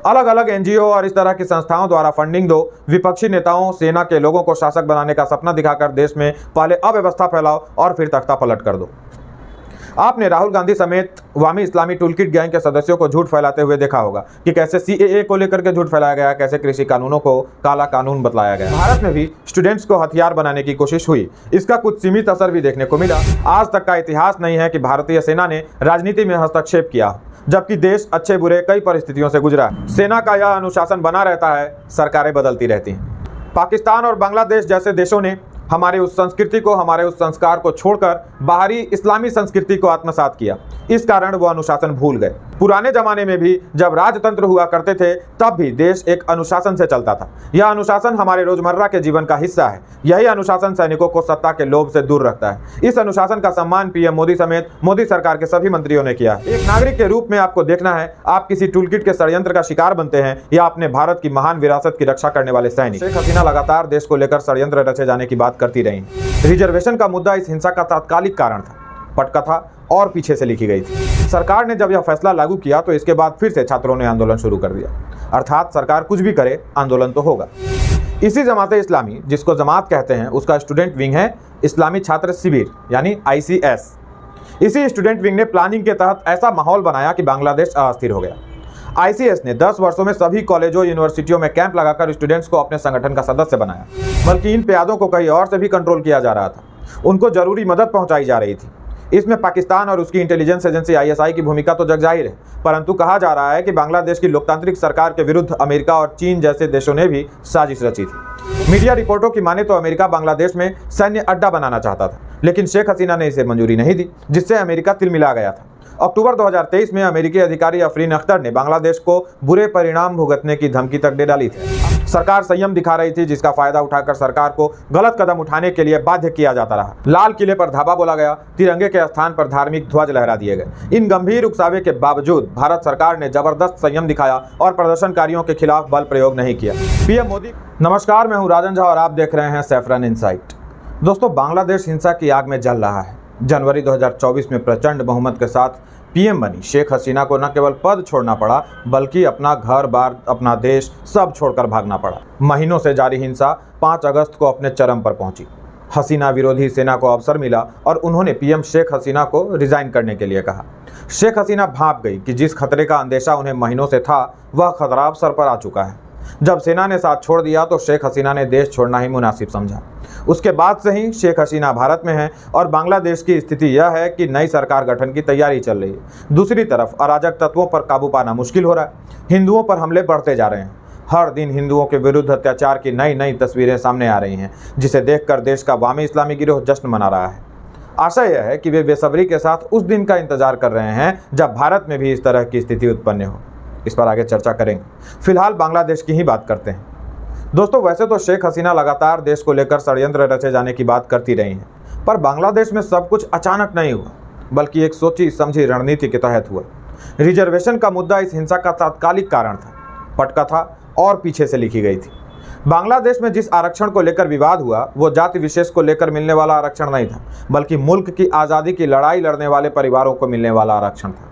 अलग अलग एनजीओ और इस तरह की संस्थाओं द्वारा फंडिंग दो, विपक्षी नेताओं, सेना के लोगों को शासक बनाने का सपना दिखाकर देश में पहले अव्यवस्था फैलाओ और फिर तख्ता पलट कर दो। आपने राहुल गांधी समेत वामी इस्लामी टूलकिट गैंग के सदस्यों को झूठ फैलाते हुए देखा होगा कि कैसे सीएए को लेकर के झूठ फैलाया गया, कैसे कृषि कानूनों को काला कानून बतलाया गया। भारत में भी स्टूडेंट्स को हथियार बनाने की कोशिश हुई, इसका कुछ सीमित असर भी देखने को मिला। आज तक का इतिहास नहीं है कि भारतीय सेना ने राजनीति में हस्तक्षेप किया, जबकि देश अच्छे बुरे कई परिस्थितियों से गुजरा। सेना का यह अनुशासन बना रहता है, सरकारें बदलती रहती हैं। पाकिस्तान और बांग्लादेश जैसे देशों ने हमारे उस संस्कृति को, हमारे उस संस्कार को छोड़कर बाहरी इस्लामी संस्कृति को आत्मसात किया। इस कारण वो अनुशासन भूल गए। पुराने जमाने में भी जब राजतंत्र हुआ करते थे तब भी देश एक अनुशासन से चलता था। यह अनुशासन हमारे रोजमर्रा के जीवन का हिस्सा है। यही अनुशासन सैनिकों को सत्ता के लोभ से दूर रखता है। इस अनुशासन का सम्मान पीएम मोदी समेत मोदी सरकार के सभी मंत्रियों ने किया है। एक नागरिक के रूप में आपको देखना है, आप किसी टूलकिट के षड्यंत्र का शिकार बनते हैं या अपने भारत की महान विरासत की रक्षा करने वाले सैनिक। शेख हसीना लगातार देश को लेकर षड्यंत्र रचे जाने की बात करती रही। रिजर्वेशन का मुद्दा इस हिंसा का तात्कालिक कारण था, पटकथा और पीछे से लिखी गई थी। सरकार ने जब यह फैसला लागू किया तो इसके बाद फिर से छात्रों ने आंदोलन शुरू कर दिया। अर्थात सरकार कुछ भी करे, आंदोलन तो होगा। इसी जमात इस्लामी, जिसको जमात कहते हैं, उसका स्टूडेंट विंग है इस्लामी छात्र शिविर यानी ICS। इसी स्टूडेंट विंग ने प्लानिंग के तहत ऐसा माहौल बनाया कि बांग्लादेश अस्थिर हो गया। ICS ने 10 वर्षों में सभी कॉलेजों, यूनिवर्सिटियों में कैंप लगाकर स्टूडेंट्स को अपने संगठन का सदस्य बनाया। बल्कि इन प्यादों को कहीं और से भी कंट्रोल किया जा रहा था, उनको जरूरी मदद पहुंचाई जा रही थी। इसमें पाकिस्तान और उसकी इंटेलिजेंस एजेंसी ISI की भूमिका तो जगजाहिर है, परंतु कहा जा रहा है कि बांग्लादेश की लोकतांत्रिक सरकार के विरुद्ध अमेरिका और चीन जैसे देशों ने भी साजिश रची थी। मीडिया रिपोर्टों की माने तो अमेरिका बांग्लादेश में सैन्य अड्डा बनाना चाहता था, लेकिन शेख हसीना ने इसे मंजूरी नहीं दी, जिससे अमेरिका तिलमिला गया था। अक्टूबर 2023 में अमेरिकी अधिकारी अफरीन अख्तर ने बांग्लादेश को बुरे परिणाम भुगतने की धमकी तक दे डाली थी। सरकार संयम दिखा रही थी, जिसका फायदा उठाकर सरकार को गलत कदम उठाने के लिए बाध्य किया जाता रहा। लाल किले पर धावा बोला गया, तिरंगे के स्थान पर धार्मिक ध्वज लहरा दिए गए। इन गंभीर उकसावे के बावजूद भारत सरकार ने जबरदस्त संयम दिखाया और प्रदर्शनकारियों के खिलाफ बल प्रयोग नहीं किया। पीएम मोदी। नमस्कार, मैं हूं राजन झा और आप देख रहे हैं सैफरन इनसाइट। दोस्तों, बांग्लादेश हिंसा की आग में जल रहा है। जनवरी 2024 में प्रचंड बहुमत के साथ पीएम बनी शेख हसीना को न केवल पद छोड़ना पड़ा, बल्कि अपना घर बार, अपना देश सब छोड़कर भागना पड़ा। महीनों से जारी हिंसा 5 अगस्त को अपने चरम पर पहुंची। हसीना विरोधी सेना को अवसर मिला और उन्होंने पीएम शेख हसीना को रिजाइन करने के लिए कहा। शेख हसीना भाप गई कि जिस खतरे का अंदेशा उन्हें महीनों से था, वह खतरा अब सर पर आ चुका है। जब सेना ने साथ छोड़ दिया तो शेख हसीना ने देश छोड़ना ही मुनासिब समझा। उसके बाद से ही शेख हसीना भारत में है और बांग्लादेश की स्थिति यह है कि नई सरकार गठन की तैयारी चल रही है। दूसरी तरफ अराजक तत्वों पर काबू पाना मुश्किल हो रहा है। हिंदुओं पर हमले बढ़ते जा रहे हैं। हर दिन हिंदुओं के विरुद्ध अत्याचार की नई नई तस्वीरें सामने आ रही हैं, जिसे देखकर देश का वामी इस्लामी गिरोह जश्न मना रहा है। आशा यह है कि वे बेसब्री के साथ उस दिन का इंतजार कर रहे हैं जब भारत में भी इस तरह की स्थिति उत्पन्न हो। इस पर आगे चर्चा करेंगे। फिलहाल बांग्लादेश की ही बात करते हैं। दोस्तों, वैसे तो शेख हसीना लगातार देश को लेकर षड्यंत्र रचे जाने की बात करती रही हैं, पर बांग्लादेश में सब कुछ अचानक नहीं हुआ, बल्कि एक सोची समझी रणनीति के तहत हुआ। रिजर्वेशन का मुद्दा इस हिंसा का तात्कालिक कारण था, पटकथा और पीछे से लिखी गई थी। बांग्लादेश में जिस आरक्षण को लेकर विवाद हुआ, वो जाति विशेष को लेकर मिलने वाला आरक्षण नहीं था, बल्कि मुल्क की आज़ादी की लड़ाई लड़ने वाले परिवारों को मिलने वाला आरक्षण था।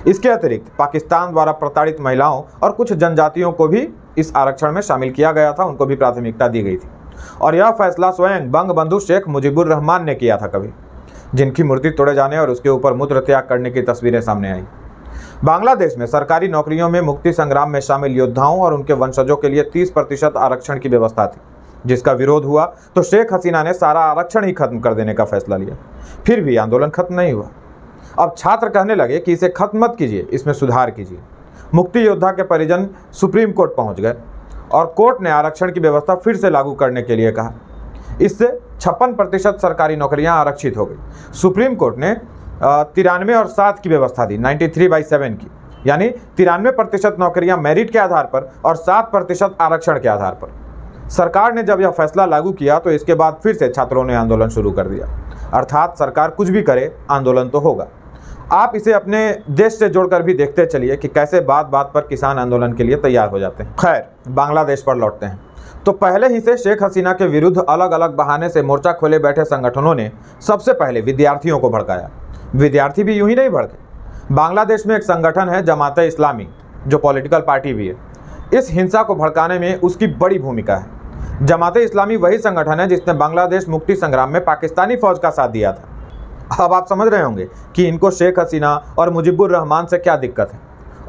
इसके अतिरिक्त पाकिस्तान द्वारा प्रताड़ित महिलाओं और कुछ जनजातियों को भी इस आरक्षण में शामिल किया गया था, उनको भी प्राथमिकता दी गई थी। और यह फैसला स्वयं बंगबंधु शेख मुजीबुर रहमान ने किया था कभी, जिनकी मूर्ति तोड़े जाने और उसके ऊपर मूत्र त्याग करने की तस्वीरें सामने आई। बांग्लादेश में सरकारी नौकरियों में मुक्ति संग्राम में शामिल योद्धाओं और उनके वंशजों के लिए 30% आरक्षण की व्यवस्था थी, जिसका विरोध हुआ तो शेख हसीना ने सारा आरक्षण ही खत्म कर देने का फैसला लिया। फिर भी आंदोलन खत्म नहीं हुआ। अब छात्र कहने लगे कि इसे खत्म मत कीजिए, इसमें सुधार कीजिए। मुक्ति योद्धा के परिजन सुप्रीम कोर्ट पहुंच गए और कोर्ट ने आरक्षण की व्यवस्था फिर से लागू करने के लिए कहा। इससे 56% सरकारी नौकरियां आरक्षित हो गई। सुप्रीम कोर्ट ने 93 और 7 की व्यवस्था दी, 93/7 की, यानी 93% नौकरियां मेरिट के आधार पर और 7% आरक्षण के आधार पर। सरकार ने जब यह फैसला लागू किया तो इसके बाद फिर से छात्रों ने आंदोलन शुरू कर दिया। अर्थात सरकार कुछ भी करे, आंदोलन तो होगा। आप इसे अपने देश से जोड़कर भी देखते चलिए कि कैसे बात बात पर किसान आंदोलन के लिए तैयार हो जाते हैं। खैर, बांग्लादेश पर लौटते हैं। तो पहले ही से शेख हसीना के विरुद्ध अलग अलग बहाने से मोर्चा खोले बैठे संगठनों ने सबसे पहले विद्यार्थियों को भड़काया। विद्यार्थी भी यूं ही नहीं भड़के। बांग्लादेश में एक संगठन है जमात इस्लामी, जो पॉलिटिकल पार्टी भी है। इस हिंसा को भड़काने में उसकी बड़ी भूमिका है। जमाते इस्लामी वही संगठन है जिसने बांग्लादेश मुक्ति संग्राम में पाकिस्तानी फौज का साथ दिया था। अब आप समझ रहे होंगे कि इनको शेख हसीना और मुजीबुर रहमान से क्या दिक्कत है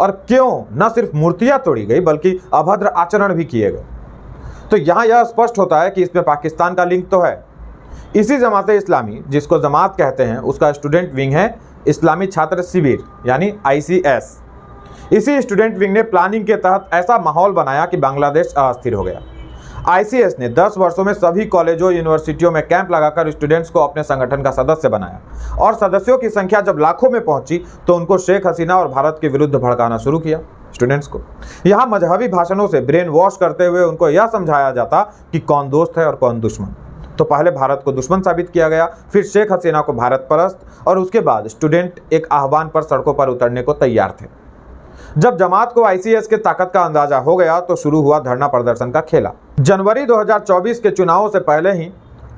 और क्यों न सिर्फ मूर्तियां तोड़ी गई बल्कि अभद्र आचरण भी किए गए। तो यहाँ यह स्पष्ट होता है कि इसमें पाकिस्तान का लिंक तो है। इसी जमाते इस्लामी, जिसको जमात कहते हैं, उसका स्टूडेंट विंग है इस्लामी छात्र शिविर यानी ICS। इसी स्टूडेंट विंग ने प्लानिंग के तहत ऐसा माहौल बनाया कि बांग्लादेश अस्थिर हो गया। ICS ने 10 वर्षों में सभी कॉलेजों यूनिवर्सिटियों में कैंप लगाकर स्टूडेंट्स को अपने संगठन का सदस्य बनाया और सदस्यों की संख्या जब लाखों में पहुंची तो उनको शेख हसीना और भारत के विरुद्ध भड़काना शुरू किया। स्टूडेंट्स को यहाँ मजहबी भाषणों से ब्रेन वॉश करते हुए उनको यह समझाया जाता कि कौन दोस्त है और कौन दुश्मन। तो पहले भारत को दुश्मन साबित किया गया, फिर शेख हसीना को भारत परस्त और उसके बाद स्टूडेंट एक आह्वान पर सड़कों पर उतरने को तैयार थे। जब जमात को ICS के ताकत का अंदाजा हो गया तो शुरू हुआ धरना प्रदर्शन का खेला। जनवरी 2024 के चुनावों से पहले ही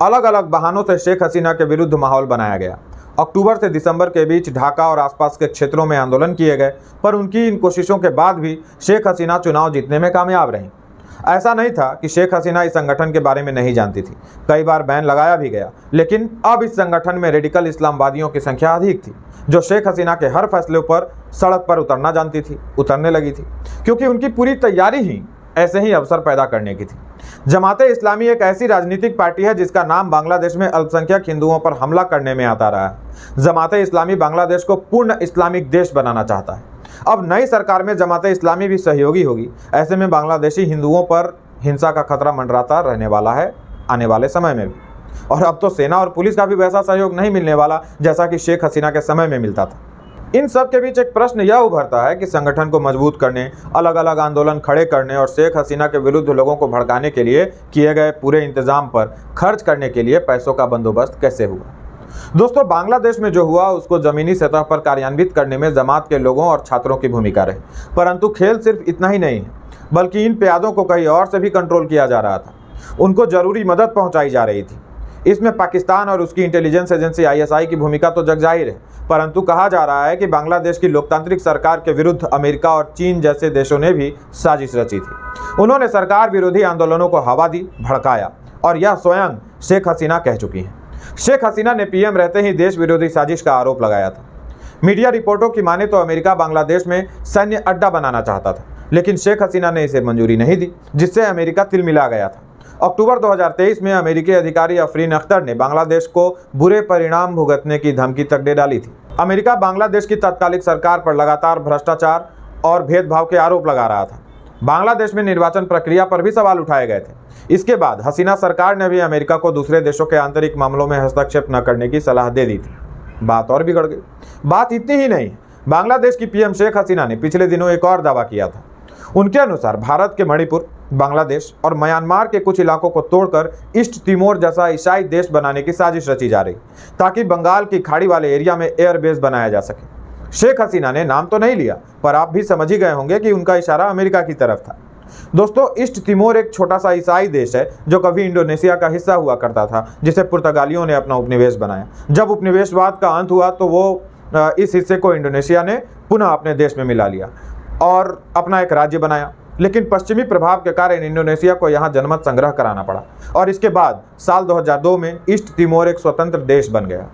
अलग अलग बहानों से शेख हसीना के विरुद्ध माहौल बनाया गया। अक्टूबर से दिसंबर के बीच ढाका और आसपास के क्षेत्रों में आंदोलन किए गए, पर उनकी इन कोशिशों के बाद भी शेख हसीना चुनाव जीतने में कामयाब रहीं। ऐसा नहीं था कि शेख हसीना इस संगठन के बारे में नहीं जानती थी, कई बार बैन लगाया भी गया, लेकिन अब इस संगठन में रेडिकल इस्लामवादियों की संख्या अधिक थी जो शेख हसीना के हर फैसले पर सड़क पर उतरने लगी थी, क्योंकि उनकी पूरी तैयारी ही ऐसे ही अवसर पैदा करने की थी। जमाते इस्लामी एक ऐसी राजनीतिक पार्टी है जिसका नाम बांग्लादेश में अल्पसंख्यक हिंदुओं पर हमला करने में आता रहा है। जमाते इस्लामी बांग्लादेश को पूर्ण इस्लामिक देश बनाना चाहता है। अब नई सरकार में जमाते इस्लामी भी सहयोगी होगी। ऐसे में बांग्लादेशी हिंदुओं पर हिंसा का खतरा मंडराता रहने वाला है आने वाले समय में भी। और अब तो सेना और पुलिस का भी वैसा सहयोग नहीं मिलने वाला जैसा कि शेख हसीना के समय में मिलता था। इन सब के बीच एक प्रश्न यह उभरता है कि संगठन को मजबूत करने, अलग अलग आंदोलन खड़े करने और शेख हसीना के विरुद्ध लोगों को भड़काने के लिए किए गए पूरे इंतजाम पर खर्च करने के लिए पैसों का बंदोबस्त कैसे हुआ। दोस्तों, बांग्लादेश में जो हुआ उसको जमीनी सतह पर कार्यान्वित करने में जमात के लोगों और छात्रों की भूमिका रही। परंतु खेल सिर्फ इतना ही नहीं है, बल्कि इन प्यादों को कहीं और से भी कंट्रोल किया जा रहा था। उनको जरूरी मदद पहुंचाई जा रही थी। इसमें पाकिस्तान और उसकी इंटेलिजेंस एजेंसी ISI की भूमिका तो जग जाहिर है, परंतु कहा जा रहा है कि बांग्लादेश की लोकतांत्रिक सरकार के विरुद्ध अमेरिका और चीन जैसे देशों ने भी साजिश रची थी। उन्होंने सरकार विरोधी आंदोलनों को हवा दी, भड़काया, और यह स्वयं शेख हसीना कह चुकी हैं। शेख हसीना ने PM रहते ही देश विरोधी साजिश का आरोप लगाया था। मीडिया रिपोर्टों की माने तो अमेरिका बांग्लादेश में सैन्य अड्डा बनाना चाहता था, लेकिन शेख हसीना ने इसे मंजूरी नहीं दी, जिससे अमेरिका तिलमिला गया था। अक्टूबर 2023 में अमेरिकी अधिकारी अफरीन अख्तर ने बांग्लादेश को बुरे परिणाम भुगतने की धमकी तक दे डाली थी। अमेरिका बांग्लादेश की तत्कालिक सरकार पर लगातार भ्रष्टाचार और भेदभाव के आरोप लगा रहा था। बांग्लादेश में निर्वाचन प्रक्रिया पर भी सवाल उठाए गए थे। इसके बाद हसीना सरकार ने भी अमेरिका को दूसरे देशों के आंतरिक मामलों में हस्तक्षेप न करने की सलाह दे दी थी। बात और बिगड़ गई। बात इतनी ही नहीं, बांग्लादेश की PM शेख हसीना ने पिछले दिनों एक और दावा किया था। उनके अनुसार भारत के मणिपुर, बांग्लादेश और म्यांमार के कुछ इलाकों को तोड़कर ईस्ट तिमोर जैसा ईसाई देश बनाने की साजिश रची जा रही, ताकि बंगाल की खाड़ी वाले एरिया में एयरबेस बनाया जा सके। शेख हसीना ने नाम तो नहीं लिया, पर आप भी समझ ही गए होंगे कि उनका इशारा अमेरिका की तरफ था। दोस्तों, ईस्ट तिमोर एक छोटा सा ईसाई देश है जो कभी इंडोनेशिया का हिस्सा हुआ करता था, जिसे पुर्तगालियों ने अपना उपनिवेश बनाया। जब उपनिवेशवाद का अंत हुआ तो वो इस हिस्से को इंडोनेशिया ने पुनः अपने देश में मिला लिया और अपना एक राज्य बनाया। लेकिन पश्चिमी प्रभाव के कारण इंडोनेशिया को यहाँ जनमत संग्रह कराना पड़ा और इसके बाद साल 2002 में ईस्ट तिमोर एक स्वतंत्र देश बन गया।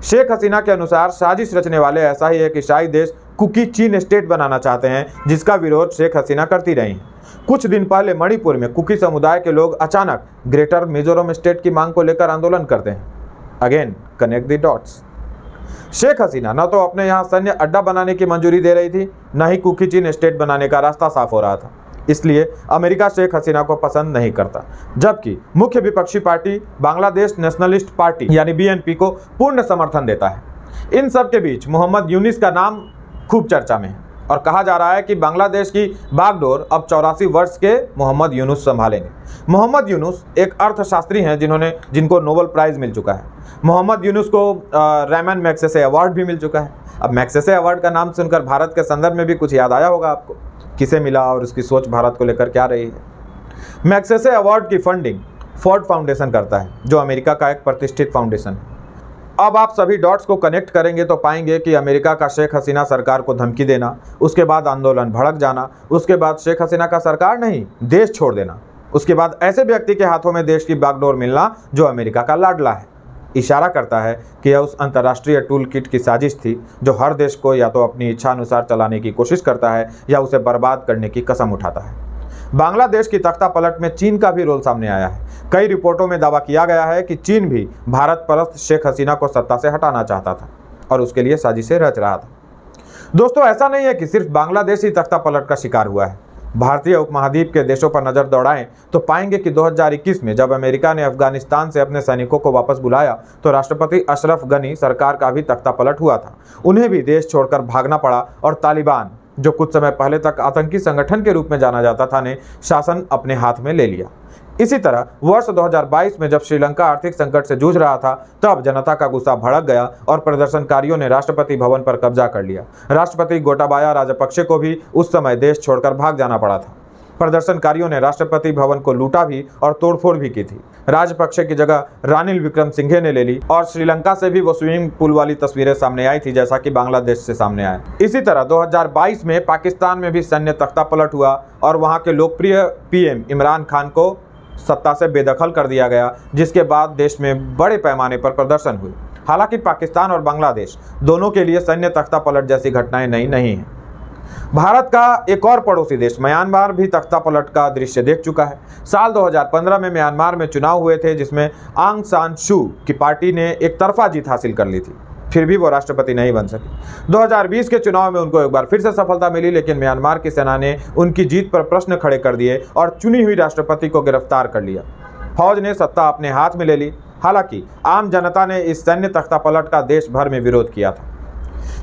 शेख हसीना के अनुसार साजिश रचने वाले ऐसा ही एक ईसाई देश कुकी चीन स्टेट बनाना चाहते हैं, जिसका विरोध शेख हसीना करती रही हैं। कुछ दिन पहले मणिपुर में कुकी समुदाय के लोग अचानक ग्रेटर मिजोरम स्टेट की मांग को लेकर आंदोलन करते हैं। Again connect the dots. Sheikh Hasina न तो अपने यहाँ सैन्य अड्डा बनाने की मंजूरी दे रही थी, न ही कुकी चीन स्टेट बनाने का रास्ता साफ हो रहा था। इसलिए अमेरिका शेख हसीना को पसंद नहीं करता, जबकि मुख्य विपक्षी पार्टी बांग्लादेश नेशनलिस्ट पार्टी यानी BNP को पूर्ण समर्थन देता है। इन सब के बीच मोहम्मद यूनुस का नाम खूब चर्चा में है और कहा जा रहा है कि बांग्लादेश की बागडोर अब 84 वर्ष के मोहम्मद यूनुस संभालेंगे। मोहम्मद यूनुस एक अर्थशास्त्री हैं जिनको नोबेल प्राइज़ मिल चुका है। मोहम्मद यूनुस को रैमन मैग्सेसे अवार्ड भी मिल चुका है। अब मैग्सेसे अवार्ड का नाम सुनकर भारत के संदर्भ में भी कुछ याद आया होगा आपको, किसे मिला और उसकी सोच भारत को लेकर क्या रही है। मैग्सेसे अवार्ड की फंडिंग फोर्ड फाउंडेशन करता है, जो अमेरिका का एक प्रतिष्ठित फाउंडेशन है। अब आप सभी डॉट्स को कनेक्ट करेंगे तो पाएंगे कि अमेरिका का शेख हसीना सरकार को धमकी देना, उसके बाद आंदोलन भड़क जाना, उसके बाद शेख हसीना का सरकार नहीं देश छोड़ देना, उसके बाद ऐसे व्यक्ति के हाथों में देश की बागडोर मिलना जो अमेरिका का लाडला है, इशारा करता है कि यह उस अंतर्राष्ट्रीय टूल किट की साजिश थी जो हर देश को या तो अपनी इच्छा अनुसार चलाने की कोशिश करता है या उसे बर्बाद करने की कसम उठाता है। बांग्लादेश की तख्ता पलट में चीन का भी रोल सामने आया है। कई रिपोर्टों में दावा किया गया है कि चीन भी भारत परस्त शेख हसीना को सत्ता से हटाना चाहता था और उसके लिए साजिशें रच रहा था। दोस्तों, ऐसा नहीं है कि सिर्फ बांग्लादेश ही तख्ता पलट का शिकार हुआ है। भारतीय उपमहाद्वीप के देशों पर नजर दौड़ाएं तो पाएंगे कि 2021 में जब अमेरिका ने अफगानिस्तान से अपने सैनिकों को वापस बुलाया तो राष्ट्रपति अशरफ गनी सरकार का भी तख्ता पलट हुआ था। उन्हें भी देश छोड़कर भागना पड़ा और तालिबान, जो कुछ समय पहले तक आतंकी संगठन के रूप में जाना जाता था, ने शासन अपने हाथ में ले लिया। इसी तरह वर्ष 2022 में जब श्रीलंका आर्थिक संकट से जूझ रहा था तब जनता का गुस्सा भड़क गया और प्रदर्शनकारियों ने राष्ट्रपति भवन पर कब्जा कर लिया। राष्ट्रपति गोटाबाया राजपक्षे को भी उस समय देश छोड़कर भाग जाना पड़ा था। प्रदर्शनकारियों ने राष्ट्रपति भवन को लूटा भी और तोड़फोड़ भी की थी। राजपक्षे की जगह रानिल विक्रमसिंघे ने ले ली और श्रीलंका से भी वो स्विमिंग पूल वाली तस्वीरें सामने आई थी जैसा कि बांग्लादेश से सामने आया। इसी तरह 2022 में पाकिस्तान में भी सैन्य तख्ता पलट हुआ और वहां के लोकप्रिय पीएम इमरान खान को सत्ता से बेदखल कर दिया गया, जिसके बाद देश में बड़े पैमाने पर प्रदर्शन हुए। हालांकि पाकिस्तान और बांग्लादेश दोनों के लिए सैन्य तख्ता पलट जैसी घटनाएं नई नहीं हैं। भारत का एक और पड़ोसी देश म्यांमार भी तख्ता पलट का दृश्य देख चुका है। साल 2015 में म्यांमार में चुनाव हुए थे जिसमें आंग सान सू की पार्टी ने एक तरफा जीत हासिल कर ली थी, फिर भी वो राष्ट्रपति नहीं बन सकी। 2020 के चुनाव में उनको एक बार फिर से सफलता मिली, लेकिन म्यांमार की सेना ने उनकी जीत पर प्रश्न खड़े कर दिए और चुनी हुई राष्ट्रपति को गिरफ्तार कर लिया। फौज ने सत्ता अपने हाथ में ले ली। हालांकि आम जनता ने इस सैन्य तख्ता पलट का देश भर में विरोध किया था।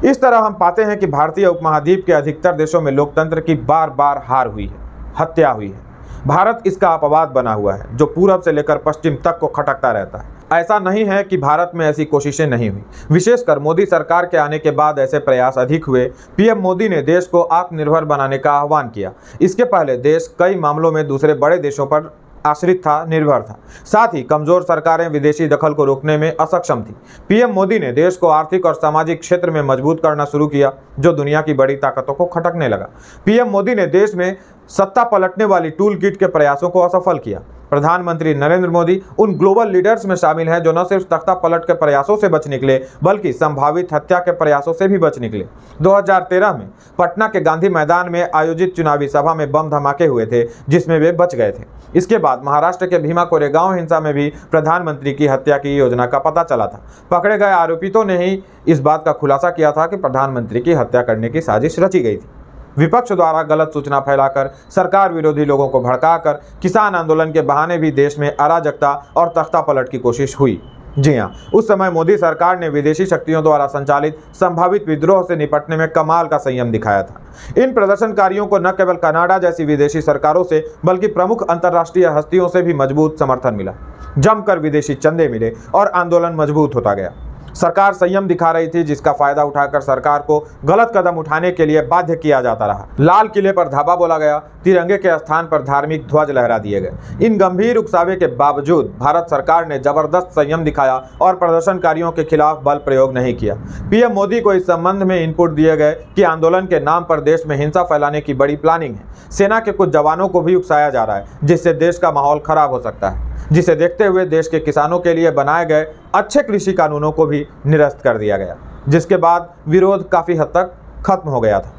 इस तरह हम पाते हैं कि भारतीय उपमहाद्वीप के अधिकतर देशों में लोकतंत्र की बार बार हार हुई है, हत्या हुई है। भारत इसका अपवाद बना हुआ है जो पूरब से लेकर पश्चिम तक को खटकता रहता है। ऐसा नहीं है कि भारत में ऐसी कोशिशें नहीं हुई। विशेषकर मोदी सरकार के आने के बाद ऐसे प्रयास अधिक हुए। पीएम मोदी ने देश को आत्मनिर्भर बनाने का आह्वान किया। इसके पहले देश कई मामलों में दूसरे बड़े देशों पर आश्रित था, निर्भर था। साथ ही कमजोर सरकारें विदेशी दखल को रोकने में असक्षम थी। पीएम मोदी ने देश को आर्थिक और सामाजिक क्षेत्र में मजबूत करना शुरू किया जो दुनिया की बड़ी ताकतों को खटकने लगा। पीएम मोदी ने देश में सत्ता पलटने वाली टूल किट के प्रयासों को असफल किया। प्रधानमंत्री नरेंद्र मोदी उन ग्लोबल लीडर्स में शामिल हैं जो न सिर्फ तख्ता पलट के प्रयासों से बच निकले बल्कि संभावित हत्या के प्रयासों से भी बच निकले। 2013 में पटना के गांधी मैदान में आयोजित चुनावी सभा में बम धमाके हुए थे जिसमें वे बच गए थे। इसके बाद महाराष्ट्र के भीमा कोरेगांव हिंसा में भी प्रधानमंत्री की हत्या की योजना का पता चला था। पकड़े गए आरोपितों ने ही इस बात का खुलासा किया था कि प्रधानमंत्री की हत्या करने की साजिश रची गई थी। विपक्ष द्वारा गलत सूचना फैलाकर, सरकार विरोधी लोगों को भड़काकर, किसान आंदोलन के बहाने भी देश में अराजकता और तख्ता पलट की कोशिश हुई। जी हाँ, उस समय मोदी सरकार ने विदेशी शक्तियों द्वारा संचालित संभावित विद्रोह से निपटने में कमाल का संयम दिखाया था। इन प्रदर्शनकारियों को न केवल कनाडा जैसी विदेशी सरकारों से बल्कि प्रमुख अंतर्राष्ट्रीय हस्तियों से भी मजबूत समर्थन मिला। जमकर विदेशी चंदे मिले और आंदोलन मजबूत होता गया। सरकार संयम दिखा रही थी जिसका फायदा उठाकर सरकार को गलत कदम उठाने के लिए बाध्य किया जाता रहा। लाल किले पर धावा बोला गया, तिरंगे के स्थान पर धार्मिक ध्वज लहरा दिए गए। इन गंभीर उकसावे के बावजूद भारत सरकार ने जबरदस्त संयम दिखाया और प्रदर्शनकारियों के खिलाफ बल प्रयोग नहीं किया। पीएम मोदी को इस संबंध में इनपुट दिए गए कि आंदोलन के नाम पर देश में हिंसा फैलाने की बड़ी प्लानिंग है। सेना के कुछ जवानों को भी उकसाया जा रहा है जिससे देश का माहौल खराब हो सकता है, जिसे देखते हुए देश के किसानों के लिए बनाए गए अच्छे कृषि कानूनों को भी निरस्त कर दिया गया, जिसके बाद विरोध काफी हद तक खत्म हो गया था।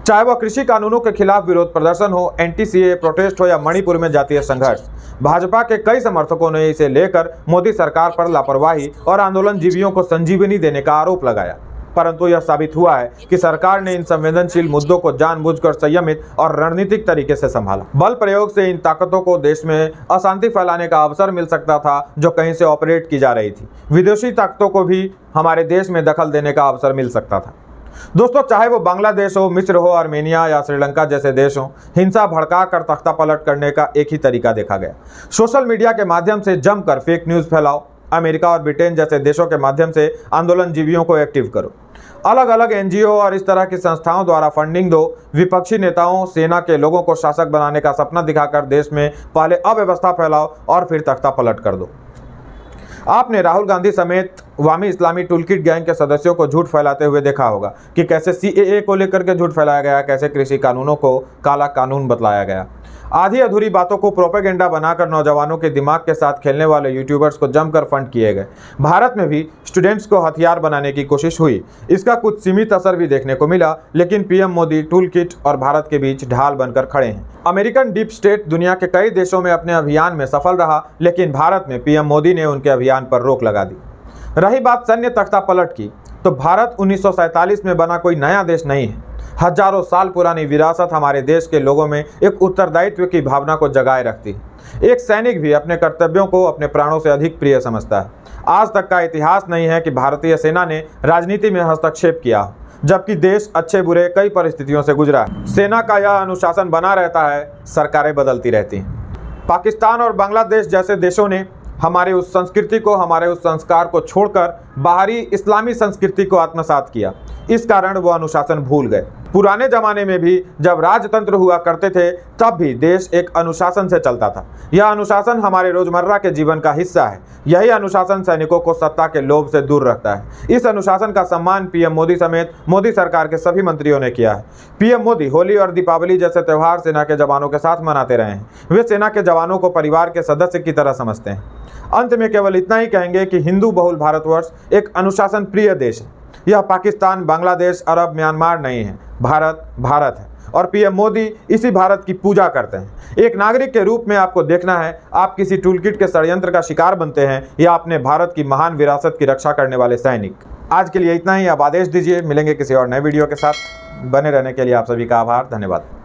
चाहे वह कृषि कानूनों के खिलाफ विरोध प्रदर्शन हो, एंटी-सीए प्रोटेस्ट हो या मणिपुर में जातीय संघर्ष, भाजपा के कई समर्थकों ने इसे लेकर मोदी सरकार पर लापरवाही और आंदोलनजीवियों को संजीवनी देने का आरोप लगाया। परंतु यह साबित हुआ है कि सरकार ने इन संवेदनशील मुद्दों को जानबूझकर संयमित और रणनीतिक तरीके से संभाला। बल प्रयोग से इन ताकतों को देश में अशांति फैलाने का अवसर मिल सकता था जो कहीं से ऑपरेट की जा रही थी। विदेशी ताकतों को भी हमारे देश में दखल देने का अवसर मिल सकता था। दोस्तों, चाहे वो बांग्लादेश हो, मिस्र हो, आर्मेनिया या श्रीलंका जैसे देश हो, हिंसा भड़का कर तख्ता पलट करने का एक ही तरीका देखा गया। सोशल मीडिया के माध्यम से जमकर फेक न्यूज़ फैलाओ। अमेरिका और ब्रिटेन जैसे देशों के माध्यम से आंदोलनजीवियों को एक्टिव करो। अलग अलग एनजीओ और इस तरह की संस्थाओं द्वारा फंडिंग दो। विपक्षी नेताओं, सेना के लोगों को शासक बनाने का सपना दिखाकर देश में पहले अव्यवस्था फैलाओ और फिर तख्ता पलट कर दो। आपने राहुल गांधी समेत अवामी इस्लामी टूलकिट गैंग के सदस्यों को झूठ फैलाते हुए देखा होगा कि कैसे CAA को लेकर के झूठ फैलाया गया, कैसे कृषि कानूनों को काला कानून बतलाया गया। आधी अधूरी बातों को प्रोपेगेंडा बनाकर नौजवानों के दिमाग के साथ खेलने वाले यूट्यूबर्स को जमकर फंड किए गए। भारत में भी स्टूडेंट्स को हथियार बनाने की कोशिश हुई। इसका कुछ सीमित असर भी देखने को मिला, लेकिन PM मोदी टूलकिट और भारत के बीच ढाल बनकर खड़े हैं। अमेरिकन डीप स्टेट दुनिया के कई देशों में अपने अभियान में सफल रहा, लेकिन भारत में PM मोदी ने उनके अभियान पर रोक लगा दी। रही बात सैन्य तख्ता पलट की, तो भारत 1947 में बना कोई नया देश नहीं है। हजारों साल पुरानी विरासत हमारे देश के लोगों में एक उत्तरदायित्व की भावना को जगाए रखती है। एक सैनिक भी अपने कर्तव्यों को अपने प्राणों से अधिक प्रिय समझता है। आज तक का इतिहास नहीं है कि भारतीय सेना ने राजनीति में हस्तक्षेप किया, जबकि देश अच्छे बुरे कई परिस्थितियों से गुजरा है। सेना का यह अनुशासन बना रहता है, सरकारें बदलती रहती हैं। पाकिस्तान और बांग्लादेश जैसे देशों ने हमारे उस संस्कृति को, हमारे उस संस्कार को छोड़कर बाहरी इस्लामी संस्कृति को आत्मसात किया। इस कारण वो अनुशासन भूल गए। पुराने जमाने में भी जब राजतंत्र हुआ करते थे, तब भी देश एक अनुशासन से चलता था। यह अनुशासन हमारे रोजमर्रा के जीवन का हिस्सा है। यही अनुशासन सैनिकों को सत्ता के लोभ से दूर रखता है। इस अनुशासन का सम्मान PM मोदी समेत मोदी सरकार के सभी मंत्रियों ने किया है। PM मोदी होली और दीपावली जैसे त्यौहार सेना के जवानों के साथ मनाते रहे हैं। वे सेना के जवानों को परिवार के सदस्य की तरह समझते हैं। अंत में केवल इतना ही कहेंगे कि हिंदू बहुल भारतवर्ष एक अनुशासन प्रिय देश है। यह पाकिस्तान, बांग्लादेश, अरब, म्यांमार नहीं है। भारत भारत है और PM मोदी इसी भारत की पूजा करते हैं। एक नागरिक के रूप में आपको देखना है, आप किसी टूलकिट के षड्यंत्र का शिकार बनते हैं या अपने भारत की महान विरासत की रक्षा करने वाले सैनिक। आज के लिए इतना ही। आप आदेश दीजिए। मिलेंगे किसी और नए वीडियो के साथ। बने रहने के लिए आप सभी का आभार। धन्यवाद।